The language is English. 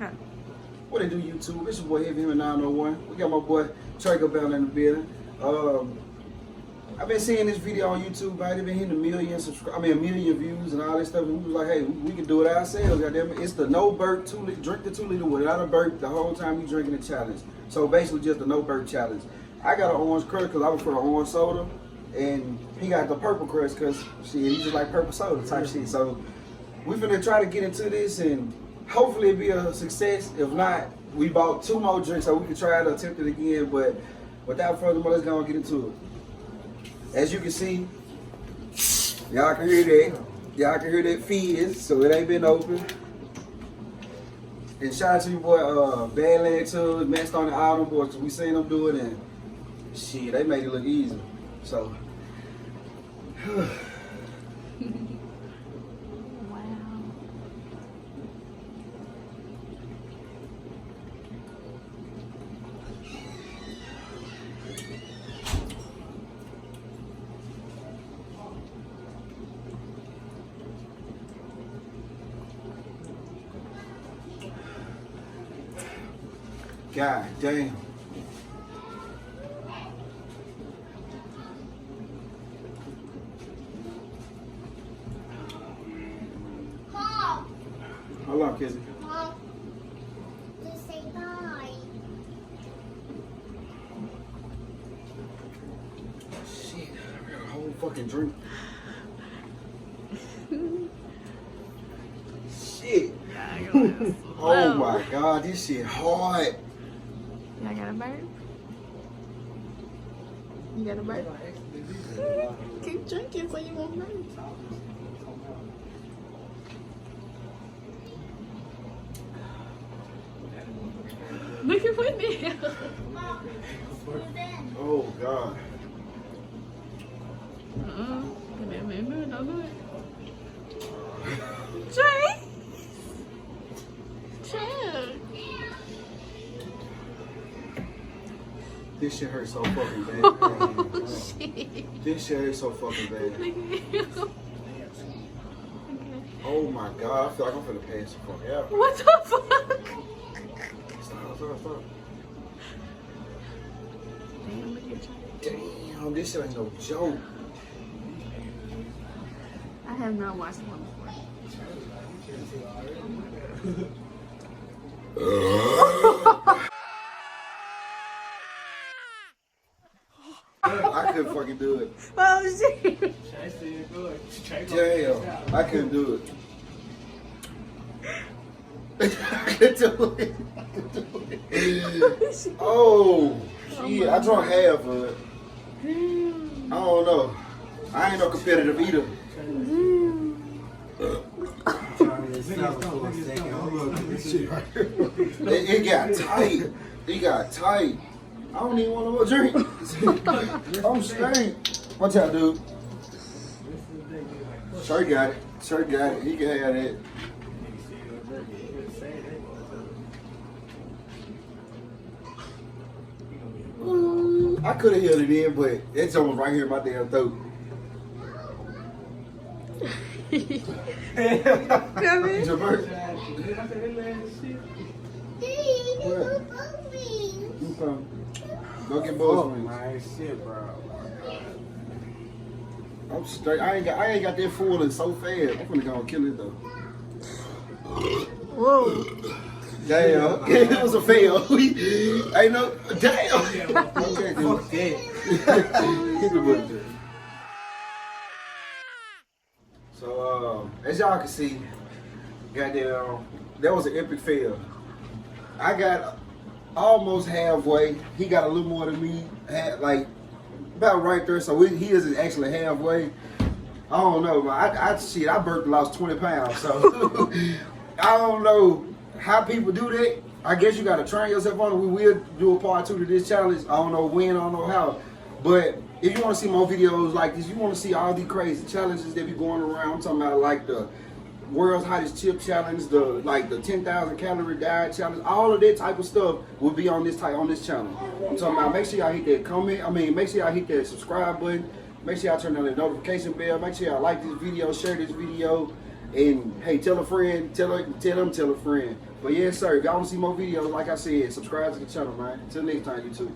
Okay. What it do, YouTube? It's your boy Heavy Him 901. We got my boy Trey Bell in the building. I've been seeing this video on YouTube, man. They've been hitting a million views and all this stuff. And we was like, hey, we can do it ourselves. Goddamn it. It's the no burp 2 liter, drink the 2 liter without a burp the whole time you drinking the challenge. So basically just the no burp challenge. I got an orange crush because I prefer orange soda, and he got the purple crush because he just like purple soda type shit. So we finna try to get into this and hopefully it'll be a success. If not, we bought 2 more drinks so we can try to attempt it again. But without further ado, let's go and get into it. As you can see, y'all can hear that. Y'all can hear that fizz, so it ain't been open. And shout out to your boy Badland too, matched on the album board, because we seen them do it and shit, they made it look easy. So God damn. Mom. Hold on, Kizzy. Mom. Just say bye. Shit, I got a whole fucking drink. Shit. Oh my God, this shit hard. Y'all got a burp? You got a burp? Keep drinking so you won't burp. Look at what now. Oh God. Don't do it. Trey. This shit hurts so fucking bad. Oh, shit. This shit hurts so fucking bad. Okay. Oh my God, I feel like I'm finna pass the fuck out. What the fuck? Stop. Damn, look at you. Damn, this shit ain't no joke. I have not watched one before. I couldn't fucking do it. Oh shit! Damn, I couldn't do it. I couldn't do it. Oh, shit, I drank half of it. I don't know. I ain't no competitive either. It got tight. It got tight. I don't even want no more drink. I'm straight. What y'all do? Sure got it. He can have it. I could have held it in, but it's almost right here in my damn throat. It's your bird. Okay. Go get both wings. Nice shit, bro. I'm straight. I ain't got that full and so fast. I'm gonna go and kill it though. Whoa. Damn. It was a fail. Ain't no damn. Okay, dude. Fuck that. Hit the button. So as y'all can see, goddamn, that was an epic fail. I got almost halfway. He got a little more than me. Like about right there. So he is actually halfway. I don't know, man. I burped and lost 20 pounds. So I don't know how people do that. I guess you gotta train yourself on it. We will do a part 2 to this challenge. I don't know when, I don't know how. But if you want to see more videos like this, you want to see all these crazy challenges that be going around. I'm talking about like the world's hottest chip challenge, the 10,000 calorie diet challenge, all of that type of stuff will be on this channel. I'm talking about, make sure y'all hit that comment. Make sure y'all hit that subscribe button. Make sure y'all turn on the notification bell. Make sure y'all like this video, share this video. And hey, tell a friend, tell a friend. But yes, sir, if y'all want to see more videos, like I said, subscribe to the channel, man. Until next time, YouTube.